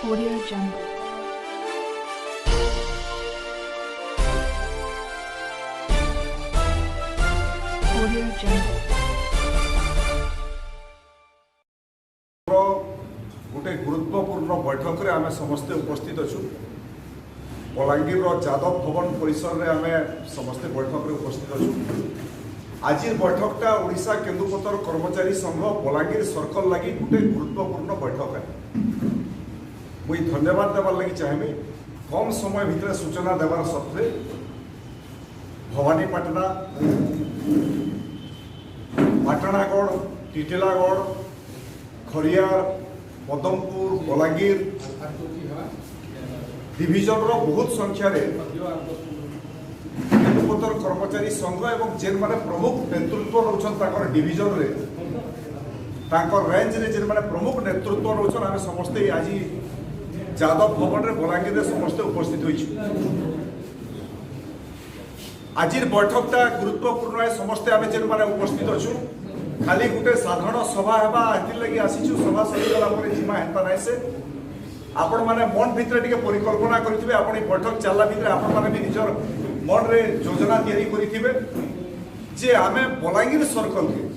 Audio Jungle. Audio Jungle. गोटे गुरुत्वपूर्ण बैठक रे आमे समस्ते उपस्थित अच्छु। बलांगीर जादव भवन परिसर रे आमे समस्ते बैठक रे उपस्थित अच्छु। आज बैठकटा ओडिशा केन्दुपतर कर्मचारी संघ बलांगीर सर्कल लगी गोटे गुरुत्वपूर्ण बैठक है। मुई धन्यवाद देवार लगी चाहमी कम समय भितर सूचना देवार सत्वे भवानीपाटना, पाटणागढ़, टिटिलागढ़, खरियार, पदमपुर, बलांगीर डिविजन रो बहुत संख्या रे केन्दुपतर कर्मचारी संघ एवं जेन माने प्रमुख नेतृत्व रोचन डिविजन रे रेंज रे जेन माने प्रमुख नेतृत्व रोचन आमे समस्ते आज जादव भवन रे बलांगीर रे समस्ते उपस्थित होइछु। आज बैठकटा गुरुत्वपूर्ण है। समस्ते आमे जेन माने उपस्थित अछु खाली गोटे साधारण सभा हेबा एथि लगी आसीछु। सभा सरी गला परे जिमा हेता नै से आपण माने मन भितर टिके परिकल्पना करिथिबे। आपण ई बैठक चलला भितर आपण माने भी निजर मन रे योजना तयारी करिथिबे जे आमे बलांगीर सर्कल के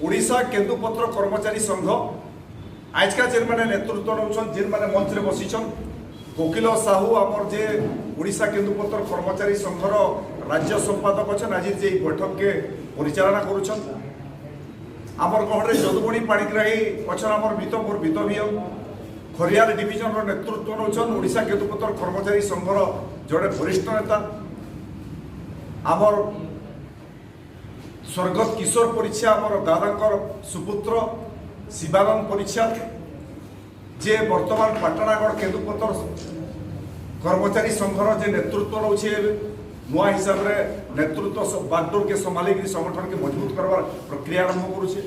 ओडिशा केन्दुपत्र कर्मचारी संघ आजका जेन माने नेतृत्व नौछन जेन माने मंच रे बसिछन कोकिल साहू आमर जे ओडिशा केन्दुपत्र कर्मचारी संघर राज्य संपादक अछन। आज जे बैठक के परिचालना करूछन आमर गहर रे जदुबणी पाणिग्राही अछन। आमर मोर बितभिय खरियार डिविजन रो नेतृत्व नौछन ओडिशा केन्दुपत्र कर्मचारी संघर जड़े वरिष्ठ नेता आमर स्वर्गत किशोर परिच्छा आमर दादांकर सुपुत्र शिवानंद परिच्छा जे वर्तमान पाटणागढ़ केन्दुपतर कर्मचारी संघर जे नेतृत्व नौछे नुआ हिसाब रे नेतृत्व बागडोर के संभाली संगठन के मजबूत करवार प्रक्रिया आरंभ करुछे।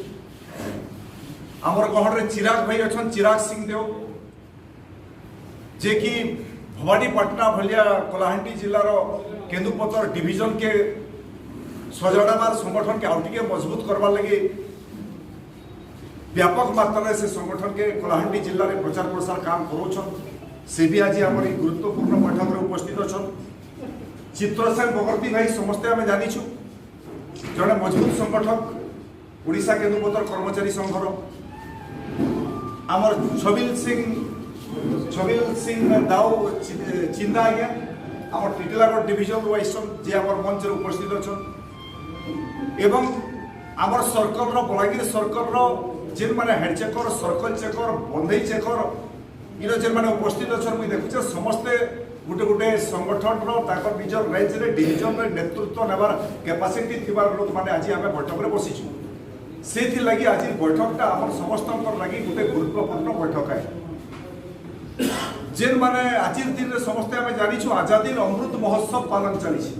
आमर गहर रे चिराग भाई अछन, चिराग सिंह देव जे कि भवानीपाटना भलिया कलाहांडी जिलार केन्दुपतर डिविजन के सजड़ाबार संगठन के आउटिके मजबूत करवार लगी व्यापक मात्रा से संगठन के कलाहांडी जिले में प्रचार प्रसार काम करोछन। से भी आज आम गुरुत्वपूर्ण बैठक में उपस्थित अच्छन। चित्रसेन बगर्ती भाई समस्ते आम जानिछु जड़े मजबूत संगठक ओडिशा केन्दुपतर कर्मचारी संघर आमर छबिल सिंह दाऊ चिंदा आज्ञा आम टिटिलागढ़ डिविजन वाइसन जे आम मंच उपस्थित अच्छन एवं आमर सर्कल बलांगीर सर्कल जेन माने हेड चेकर, सर्कल चेकर, बंधई चेकर इन जेन माने उपस्थित अच्छन मुई देखुचे समस्ते गोटे गोटे संगठन ताकर निजर रेंज रे डिविजन रे नेतृत्व नेबार कैपेसिटी थिबार लोक माने आज आमे बैठक रे बसिछु। सेथि लागि आज बैठकटा हमर समस्तकर लागि गोटे गुरुत्वपूर्ण बैठक है। जेन माने आज दिन रे समस्ते आमे जानिछु आजादी अमृत महोत्सव पालन चलिछि।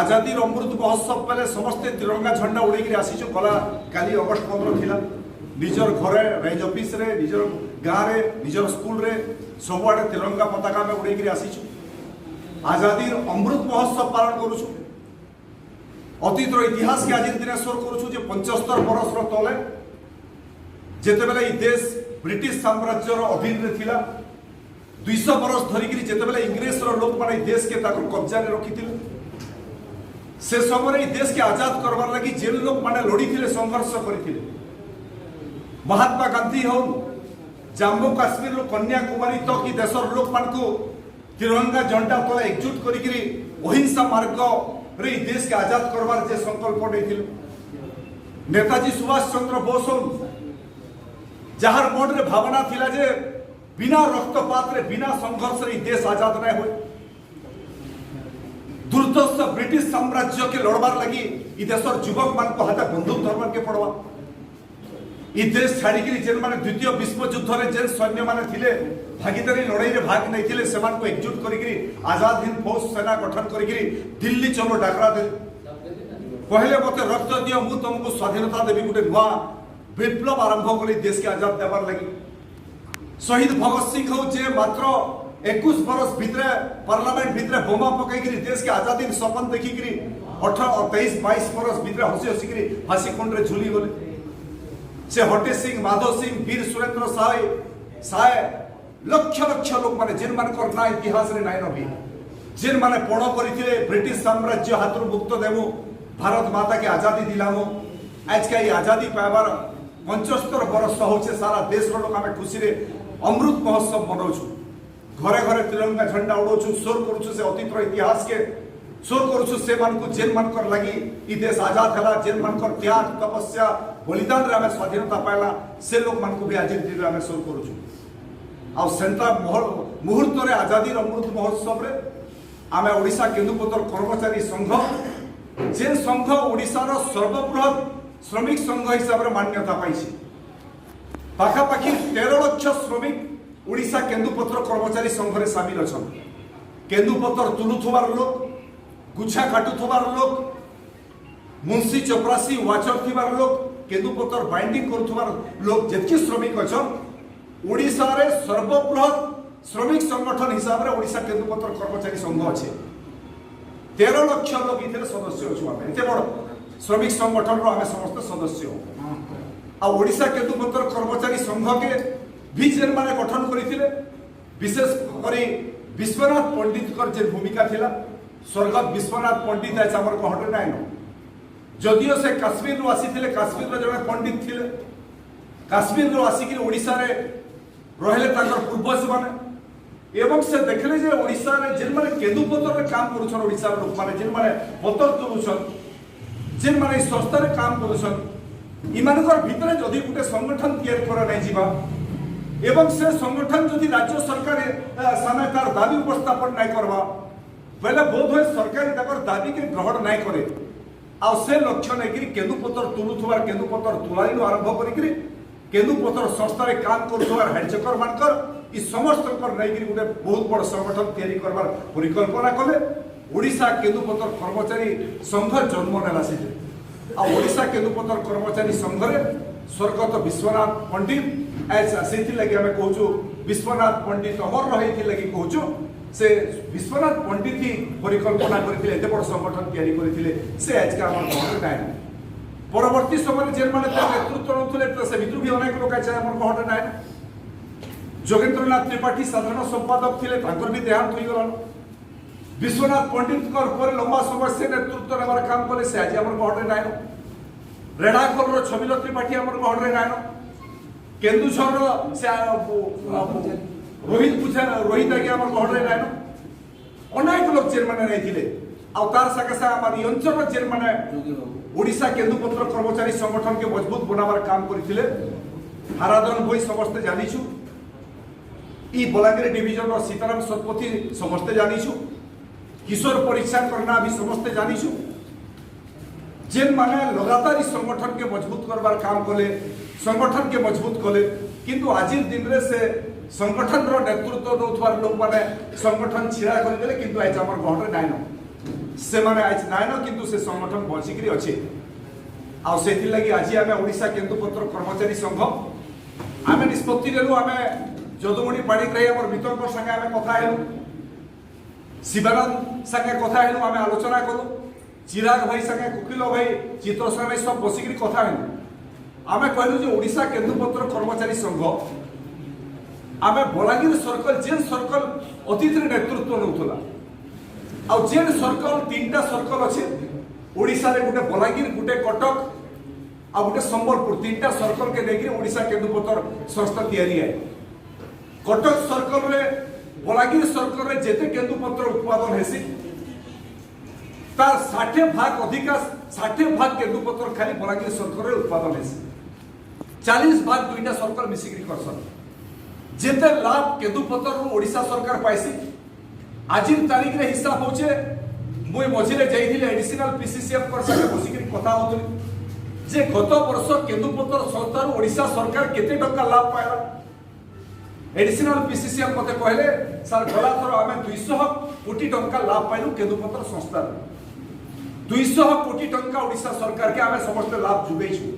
आजादी अमृत महोत्सव पहले समस्ते तिरंगा झंडा उड़े आसीचु। गला काली अगस्ट 15 थिला निजर घरे रेंज ऑफिस रे निजर गाँव रे निजर स्कूल रे सबुआडे तिरंगा पताका में उड़े आसीचु। आजादी अमृत महोत्सव पालन करुछु। अतीत इतिहास के आज दिन स्वर करुछु जे 75 बरस तले जेते बेले ई देश ब्रिटिश साम्राज्य अधीन रे थिला 200 बरस धरिकी जेते बेले इंग्रेज लोक माने देश के ताकर कब्जा रे रखिथिले से समय देश के आजाद करवार लगी जेल लोक माने लड़ी थिले संघर्ष करथिले। महात्मा गांधी हो जम्मू काश्मीर कन्याकुमारी तक कि देशर लोक मान को तिरंगा झंडा तले एकजुट करिकरी अहिंसा मार्ग रे देश के आजाद करवार जे संकल्प नेथिले। नेताजी सुभाष चंद्र बोस जहार मन रे भावना थिला जे बिना रक्तपात रे बिना संघर्ष रे देश आजाद नै होय। दुर्दश ब्रिटिश साम्राज्य के लड़बार लगी इ देशर युवक मान को हाथ बंदूक धरबार के पड़वा। इ देश छाड़िकी जेन माने द्वितीय विश्व युद्ध रे जेन सैन्य माने थिले भागीदारी लड़ाई रे भाग नै थिले सेमान को एकजुट करिकरी आजाद हिंद फौज सेना गठन करिकरी दिल्ली चलो डाकरा दे पहले मते रक्त दियो मु तुमको स्वाधीनता देबी गुटे नुआ विप्लव आरंभ कली देश के आजाद देबार लगी। शहीद भगत सिंह हो जे मात्र 21 बरस भितर पार्लियामेंट भितर बोमा पकईकरी देश के आजादी सपन देखिकी 18 और 23-22 बरस भितर हसी हसिकी फांसी खुंड रे झुली गले। से हटे सिंह, माधव सिंह, वीर सुरेंद्र साय साए लक्ष लक्ष लोक माने जिन मानकर ना इतिहास रे नाइ नबी जिन माने पढ़ करथिले ब्रिटिश साम्राज्य हाथर मुक्त देमु भारत माता के आजादी दिलामु आज के आजादी पाइबार 75 वर्ष होचे सारा देश रो लोक आमे खुशी रे अमृत महोत्सव मनाउछु घरे घरे तिरंगा झंडा उड़ाउछु शोर करूछु से अतीत रो इतिहास के शोर करूछु से मान को जेन मानकर लगी ई देश आजाद हला जेन मानकर त्याग तपस्या बलिदान रे आमे स्वाधीनता पाइला से लोक मान को भी आज दिन रे आमे शोर करूछु आ सेंटा मुहूर्त रे आजादी अमृत महोत्सव रे आमे ओडिशा केंदुपत्र कर्मचारी संघ जेन संघ ओडिशा रो सर्वबृहत श्रमिक संघ हिसाब रे मान्यता पाइछि पाखापाखि 13 लाख श्रमिक ओडिशा केंदुपत्र कर्मचारी संघ रे शामिल अछन केंदुपत्र तुलुथुबार लोक गुच्छा काटुथुबार लोक मुंशी चपरासी वाचर थिबार लोक केंदुपत्र बाइंडिंग करुथुबार लोक जेतकी श्रमिक अछन ओडिशा रे सर्वबृहत श्रमिक संगठन हिसाब रे ओडिशा केंदुपत्र कर्मचारी संघ अछि 13 लाख लोक इथे सदस्य अछु आमे एते बड़ श्रमिक संगठन रो आमे समस्त सदस्य हो आ ओडिशा केंदुपत्र कर्मचारी संघ के भी जेन माने गठन करिथिले विशेष करी विश्वनाथ पंडित कर जे भूमिका थिला स्वर्गत विश्वनाथ पंडित आज हमर कहटे नाइ न जदियो से काश्मीर रो आसीथिले काश्मीर रो जने पंडित थिले काश्मीर रो आसी कि ओडिशा रे रहले ताकर पूर्वज माने एवं से देखले जे ओडिशा रे जेन माने केंदुपत्र रे काम करूछन ओडिशा रो लोक माने जेन माने पतर तुलुछन जेन माने संस्था रे काम करूछन इमानकर भितरे जदि गुटे संगठन तैयार करा नै जिबा एवं से संगठन जदि राज्य सरकार सामने तार दाबी उपस्थापन नै करबा पहले बोध होय सरकार ताकर दाबी के ग्रहण नै करे आ से लक्ष्य नै कि केंदुपत्र तुलुथुबार केंदुपत्र तुलारी आरंभ करी केंदुपत्र संस्था रे काम करूथुबार हेडचकर मानकर ई समस्त कर नै कि गुटे बहुत बड़ संगठन तैयारी करबार परिकल्पना कले ओडिशा केंदुपत्र कर्मचारी संघ जन्म नेला से आ ओडिशा केंदुपत्र कर्मचारी संघ रे स्वर्गत विश्वनाथ पंडित ऐसा सेति लगे हमें कहूछु विश्वनाथ पंडित अमर रही थी लगे कहूछु से विश्वनाथ पंडित ही परिकल्पना करथिले एते बड़ संगठन तैयारी करथिले से आज का हमर कहते नाइ परवर्ती समय जेन माने नेतृत्व नउथले त से भितरु भी अनेक लोक आछे हमर कहते नाइ जोगेंद्रनाथ त्रिपाठी साधारण संपादक थिले तांकर भी देहांत होई गलन विश्वनाथ पंडित कर पर लंबा समय से नेतृत्व नेबार काम करे से आज हमर कहते नाइ रेडाखोल रो छबिल त्रिपाठी हमर कहते नाइ केंदुझर से रोहित पूजा रोहित आगे हमर कहते नाइ अनेक लोक जेन माने रहिथिले आ तार सके से हमर ई अंचल जेन माने ओडिशा केंदुपत्र कर्मचारी संगठन के मजबूत बनाबार काम करथिले हारादन भई समस्त जानिछु ई बलांगीर डिवीजन रो सीताराम सतपथी समस्त जानिछु किशोर परीक्षा करना भी समस्त जानिछु जेन माने लगातार इस संगठन के मजबूत करबार काम कले संगठन के मजबूत कले किंतु आज दिन रे से संगठन रो नेतृत्व नउथवार लोक माने संगठन छिड़ा कर देले किंतु आज हमर गहरे नाइ न से माने आज नाइ न किंतु से संगठन बचिकरी अछि आ सेति लागि आज हमें ओडिशा केंदुपत्र कर्मचारी संघ हमें निष्पत्ति लेलु हमें जदुमणि पाणिक रही हमर मित्रक संगे हमें कथा हेलु शिवानंद संगे कथा हेलु हमें आलोचना करू चिराग भाई संगे कुकिल भाई चित्रसेन भाई सब बसिकरी कथा हेलु आमे कहलु जे ओडिशा केंदुपत्र कर्मचारी संघ आमे बलांगीर सर्कल जेन सर्कल अतीत रे नेतृत्व नउथला आ जेन सर्कल तीनटा सर्कल अछि ओडिशा रे गुटे बलांगीर गुटे कटक आ गुटे संबलपुर तीनटा सर्कल के लेके ओडिशा केंदुपत्र संस्था तैयारी है कटक सर्कल रे बलांगीर सर्कल रे जेते केंदुपत्र उत्पादन हेसी तार 60% अधिका 60% केंदुपत्र खाली बलांगीर सर्कल रे उत्पादन हेसी 40% दुईटा सर्कल मिसिकरी करसन जेते लाभ केंदुपत्र ओडिशा सरकार पाइसी आज तारीख रे हिसाब होचे मुई मझिरे जाइथिले एडिशनल पीसीसीएफ कर संगे बसिकरी कथा होतली जे गत वर्ष केंदुपत्र संस्था ओडिशा सरकार केते टका लाभ पाइला एडिशनल पीसीसीएफ मते कहले सर गला थरो आमे 200 कोटी टका लाभ पाइलु केंदुपत्र संस्था 200 कोटी टका ओडिशा सरकार के आमे समस्त लाभ जुगैछु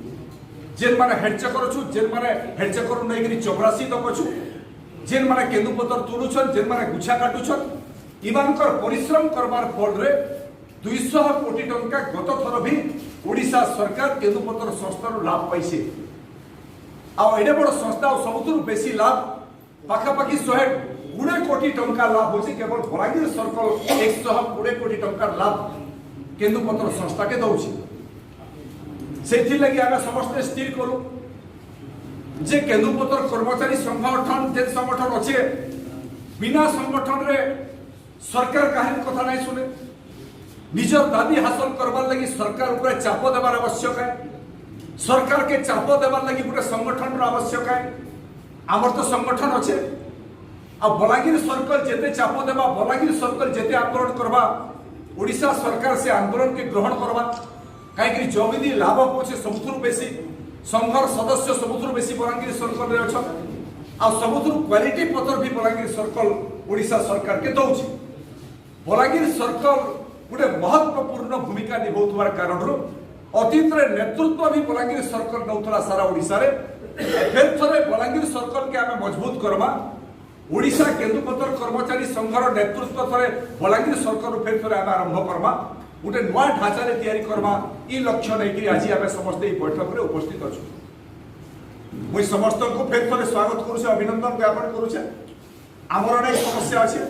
जेन माने हेडचकर छु जेन माने हेडचकर नैगिरी 84 तक छु जेन माने केंदुपत्र तुलुछन जेन माने गुछा काटुछन इमानकर परिश्रम करबार फल रे 200 कोटी टका गत थर भी ओडिशा सरकार केंदुपत्र संस्था लाभ पाइसे आ एडे बड़ संस्था सबुतु बेसी लाभ पाखापाखि 120 कोटी टंका लाभ होची केवल बलांगीर सर्कल 120 कोटी टंका लाभ केंदुपत्र संस्था के दउची सेथि लगी आमे समस्त स्थिर करू जे केंदुपत्र कर्मचारी संगठन जे संगठन अच्छे बिना संगठन रे सरकार काहे कथा नहीं सुने निज दाबी हासिल करबार लगी सरकार ऊपर चाप देवार आवश्यक है सरकार के चाप देवार लगी गोटे संगठन आवश्यक है आमर तो संगठन अच्छे आ बलांगीर सर्कल जेते चाप देवा बलांगीर सर्कल जेते आंदोलन करवा ओडिशा सरकार से आंदोलन के ग्रहण करवा कहीं जमीदी लाभ पहुंचे सबुठ बेसी संघर सदस्य सबुठ बेसी बलांगीर सर्कल रे अच्छा आ सबुठ क्वालिटी पत्र भी बलांगीर सर्कल ओडिशा सरकार के दउची बलांगीर सर्कल गोटे महत्वपूर्ण भूमिका निभाउथबार कारण अतीत रे नेतृत्व भी बलांगीर सर्कल नौथला सारा ओडिशा रे फेर थरे बलांगीर सर्कल के आमे मजबूत करबा ओडिशा केंदुपत्र कर्मचारी संघर नेतृत्व थरे बलांगीर सर्कल फेर थरे आमे आरंभ करबा गोटे नुआ ढांचा रे तैयारी करबा ई लक्ष्य नै कि आज आमे समस्त ई बैठक रे उपस्थित अछु मुई समस्त को फेर थरे स्वागत करू छै अभिनंदन ज्ञापन करू छै हमर अनेक समस्या अछि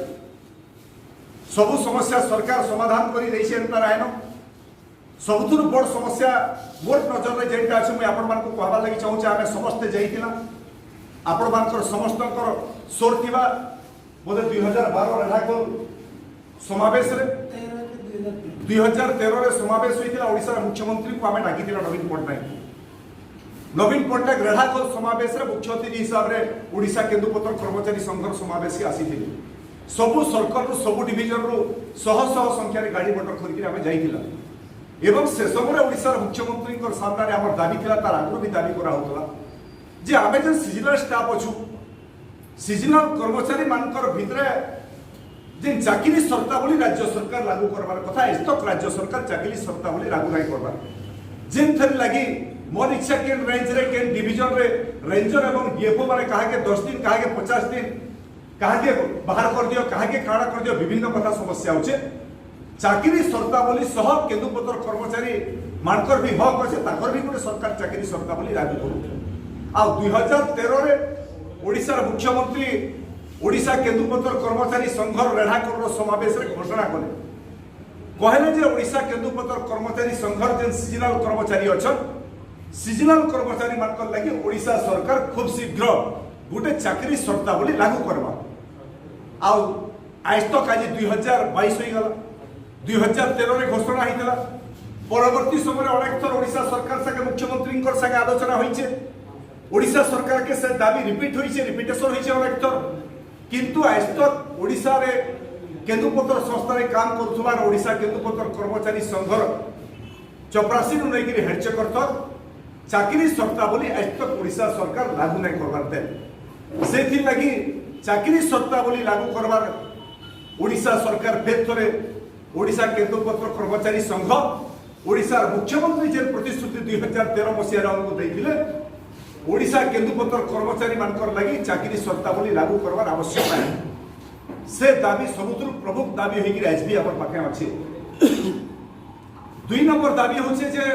सबु समस्या सरकार समाधान करी दै छै एंता रायनो सबुथुर बड़ समस्या मोर नजर रे जेटा अछि मुई आपन मान को कहबा लागि चाहू छै आमे समस्त जाइतिला आपण मानकर समस्तकर सोर थिबा बोले 2012 रेढाकोल समावेश रे 2013 रे समावेश होइतिला ओडिसा मुख्यमंत्री को आमे डाकितिला नवीन पट्टनायक रेढाकोल समावेश रे मुख्य अतिथि हिसाब रे ओडिसा केंदुपत्र कर्मचारी संघर समावेश के आसीथिले सबु सर्कल रो सबु डिविजन रो शह शह संख्या रे गाड़ी मोटर खरिकि आमे जाइतिला एवं से समय ओडिसा मुख्यमंत्री सामने आम दाबी था तार आगु भी दाबी करा जे आमे जो सीजनल स्टाफ अच्छु सीजनल कर्मचारी मानकर भितरे जे चाकरी शर्तावली राज्य सरकार लागू करबार कथा एस्तक राज्य सरकार चाकरी शर्तावली लागू नहीं करबार जेन थरी लगी मोर इच्छा केन रेंज रे केन डिवीजन रे रेंजर एवं डीएफओ माने कहा के 10 दिन कहा के 50 दिन कहा के बाहर कर दियो कहा के काड़ा कर दियो विभिन्न कथा समस्या होचे चाकरी शर्तावली सह केंदुपत्र कर्मचारी मानकर भी हक अच्छे ताकर भी गोटे सरकार चाकरी शर्तावली लागू करू आ 2013 रे ओडिसा मुख्यमंत्री ओडिसा केंदुपत्र कर्मचारी संघर रेढाकोल समावेश रे घोषणा कले कहले जे ओडिसा केंदुपत्र कर्मचारी संघर जे सीजनल कर्मचारी अछन सीजनल कर्मचारी मानकर लागि ओडिसा सरकार खूब शीघ्र गोटे चाकरी शर्तावली लागू करबा आ आज तक आज 2022 होई गला 2013 रे घोषणा होइतला परवर्ती समय अनेक थर ओडिशा सरकार संगे मुख्यमंत्री संगे आलोचना होइछे ओडिशा सरकार के से दाबी रिपीट होइछे रिपीटेशन होइछे अनेक थर किंतु आज तक ओडिशा रे केंदुपत्र संस्था रे काम करथुबार ओडिशा केंदुपत्र कर्मचारी संघर चपरासी नु नेगिरि हेडचकर तक चाकरी शर्तावली आज तक ओडिशा सरकार लागू नै करबारते सेथि लागि चाकरी शर्तावली लागू करबार ओडिशा सरकार फेर थरे ओडिशा केंदुपत्र कर्मचारी संघ ओडिशा मुख्यमंत्री जे प्रतिश्रुति 2013 मसीह हमको देथिले ओडिशा केंदुपत्र कर्मचारी मानकर लागि चाकरी शर्तावली लागू करबार आवश्यक है से दाबी सबुत्र प्रमुख दाबी होगी आज भी अपन पाखे अच्छे 2 नंबर दाबी होचे जे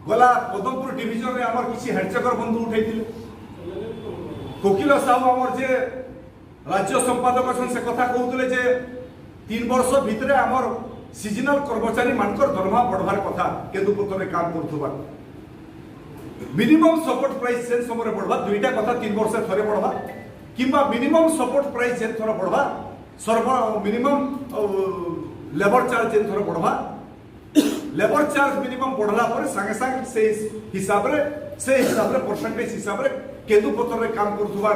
गला पदमपुर डिविजन रे हमर किछि हेडचकर बंधु उठैतिले कोकिल साहू हमर जे राज्य संपादक छन से कथा कहउतले जे 3 वर्ष भितरे हमर सीजनल कर्मचारी मानकर दरमा बढ़वार कथा केंदुपत्र रे काम करथुबा मिनिमम सपोर्ट प्राइस से समय बढ़वा दुईटा कथा 3 वर्ष थरे बढ़वा किंबा मिनिमम सपोर्ट प्राइस जे थोड़ा बढ़वा सर्व मिनिमम लेबर चार्ज जे थोड़ा बढ़वा लेबर चार्ज मिनिमम बढ़ला पर संगे संग से हिसाब रे परसेंटेज हिसाब रे केंदुपत्र रे काम करथुबा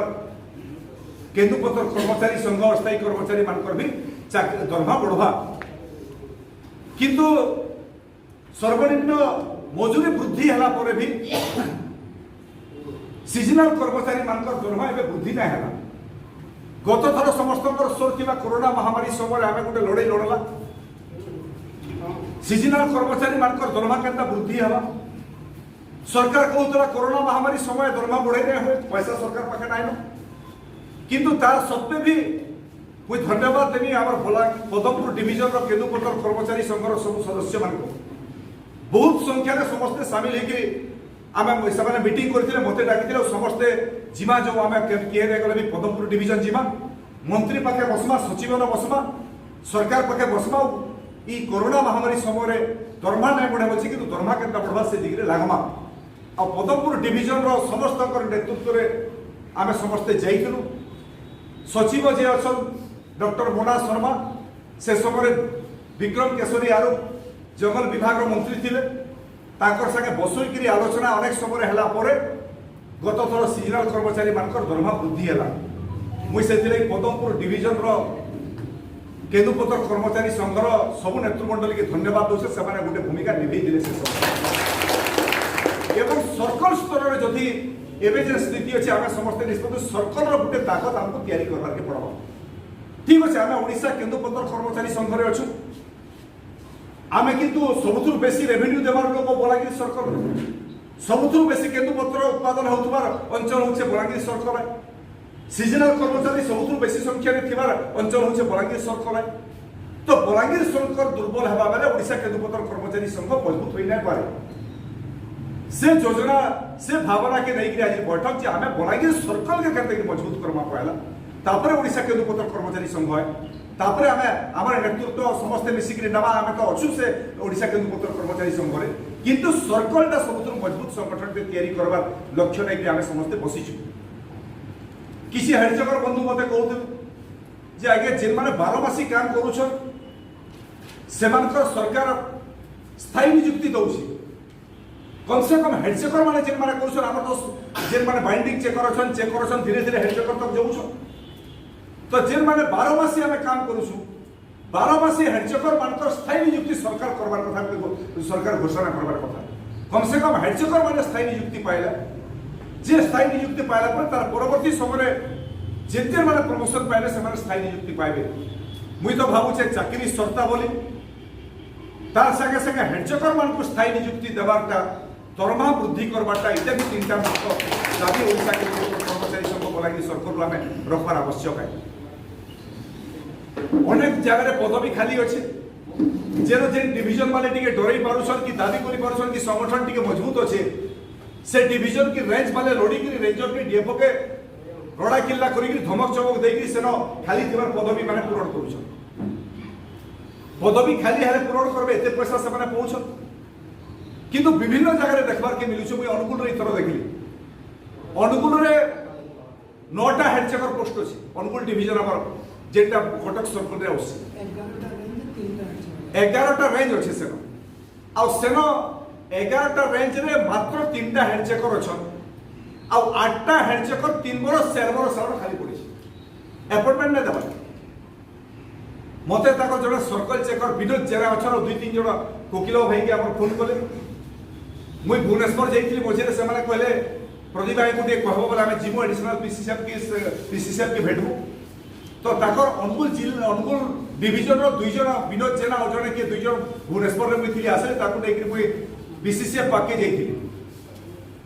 केंदुपत्र कर्मचारी संघ अस्थायी कर्मचारी मानकर भी दरमा बढ़वा किंतु सर्वनिम्न मजूरी वृद्धि हला पर भी सीजनल कर्मचारी मानकर दरमा एबे वृद्धि ना हला गत थर समस्त सोर थिबा कोरोना महामारी समय आमे गोटे लड़ाई लड़ला सीजनल कर्मचारी मानकर दरमा केनता वृद्धि हला सरकार कहउतला कोरोना महामारी समय दरमा बढ़े नै होय पैसा सरकार पाखे नाइनो किंतु तार सत्वे भी कोई धन्यवाद देनी आमर भोला पदमपुर डिविजन रो केंदुपत्र कर्मचारी संघर सब सदस्य मान बहुत संख्या रे समस्त शामिल हेकि आम से मीटिंग करते मत डाकी समस्ते जिमा जो आम किए गले भी पदमपुर डिविजन जिमा मंत्री पाखे बसमा सचिव बसमा सरकार पाखे बसमा ई कोरोना महामारी समय दरमा नहीं बढ़े अच्छे कि दरमा के बढ़वा से दिगरे लागमा आ पदमपुर डिविजन समस्त नेतृत्व में आम समस्ते जाइलु सचिव जे अच्छा डॉक्टर मोना शर्मा से समय विक्रम केशरी आरोप जंगल विभाग मंत्री थिले ताकर संगे बसुकी आलोचना अनेक समय है गत थर सीजनाल कर्मचारी मान दरमा वृद्धि है मुझे पदमपुर डिविजन केन्दुपत्र कर्मचारी संघर सबू नेतृमंडल के धन्यवाद दूसरे से गोटे भूमिका निभे सर्कल स्तर में जदि एवं स्थिति अच्छे आम समस्त निष्पत्ति सर्कल गोटे ताकत आमको तैयारी करवार पड़ो ठीक अच्छे आम ओडिशा केन्दुपत्र कर्मचारी संघर अच्छु आम किंतु सबुठ बेसी रेवेन्यू देवार लोक बलांगीर सर्कल सबुठ बेसी केन्दुपत्र उत्पादन होता अंचल हूँ बलांगीर सर्कल सीजनाल कर्मचारी सबुठ बेसी संख्या अंचल हूँ बलांगीर सर्कल तो बलांगीर सर्कल दुर्बल हवा बेले ओडिशा केन्दुपत्र कर्मचारी संघ मजबूत हो नहीं पारे से योजना से भावना के नहीं आज बैठक जे आम बलांगीर सर्कल के केते मजबूत करमा पहला तापर ओडिशा केन्दुपत्र कर्मचारी संघ है तापर आम आम नेतृत्व समस्ते मिसिक नवा आम तो अच्छु से ओडिशा केन्दुपत्र कर्मचारी संघ में किंतु सर्कलटा सब मजबूत संगठन के तैयारी करवार लक्ष्य नहीं आम समस्ते बसीचु किसी हेडचकर बंधु मत कहते जे आगे जेन माने 12 मासी काम करूछन सेमानकर सरकार स्थायी नियुक्ति दउछि कम से कम हेडचकर माने जेन माने करूछन हमर तो जेन माने बाइंडिंग चेकर अछन धीरे धीरे हेडचकर तक जाउछन तो जेन माने 12 मासी हमें काम करूछु 12 मासी हेडचकर मानकर स्थायी नियुक्ति सरकार करबार कथा सरकार घोषणा करबार कथा कम से कम हेडचकर माने स्थायी नियुक्ति पाइला जे स्थायी नियुक्ति पाइला पर तार परवर्ती समय जेते माने प्रमोशन पाइले से माने स्थायी नियुक्ति पाइबे मुई तो भाबुचे चाकरी सरता बोली तार संगे संगे हेडचकर मान को स्थायी नियुक्ति देवारटा दरमा वृद्धि करवाटा इत्या भी चिंता मुक्त दाबी ओडिशा के कर्मचारी संघ बलांगीर सरकार आम रखबार आवश्यक है अनेक जगह पदवी खाली अच्छे जेन जेन डिविजन माने टिके डरई पारुछन कि दाबी करि पारुछन कि संगठन टिके मजबूत अच्छे से डिविजन की रेंज माने लोडी की रेंजर के डीएफओ के रड़ा किल्ला करी धमक चमक देकी सेनो खाली थिबार पदवी माने पूरण करूछन पदवी खाली हेले पूरण करबे एते पैसा से माने पहुंचन किंतु विभिन्न जगह देखबार के मिलुछ मुई अनुकूल रे इतर देखली अनुकूल रे 9टा हेडचकर पोस्ट अछि अनुकूल डिविजन हमर जेटा कटक सर्कल रे अछि 11टा रेंज अछि सेनो आ सेनो 11टा रेंज रे मात्र 3टा हेडचकर अछन आ 8टा हेडचकर 3 बरस 4 बरस खाली पड़ी अपॉइंटमेंट ने देबा मते ताको जने सर्कल चेकर विनोद जेरा अछन 2-3 जण कोकिलो भाई के हमर फोन कले मुई भुवनेश्वर जाइथिली मझे से माने कहले प्रदीप भाई को दे कहबो बोले हमें जिमो एडिशनल पीसीसीएफ के भेटबो तो ताकर अनुकूल डिविजन रो 2 जण विनोद जेना और जने के 2 जण भुवनेश्वर रे मुई थिली आसे ताको देख मुई बीसीसीएफ पाके जाइथिली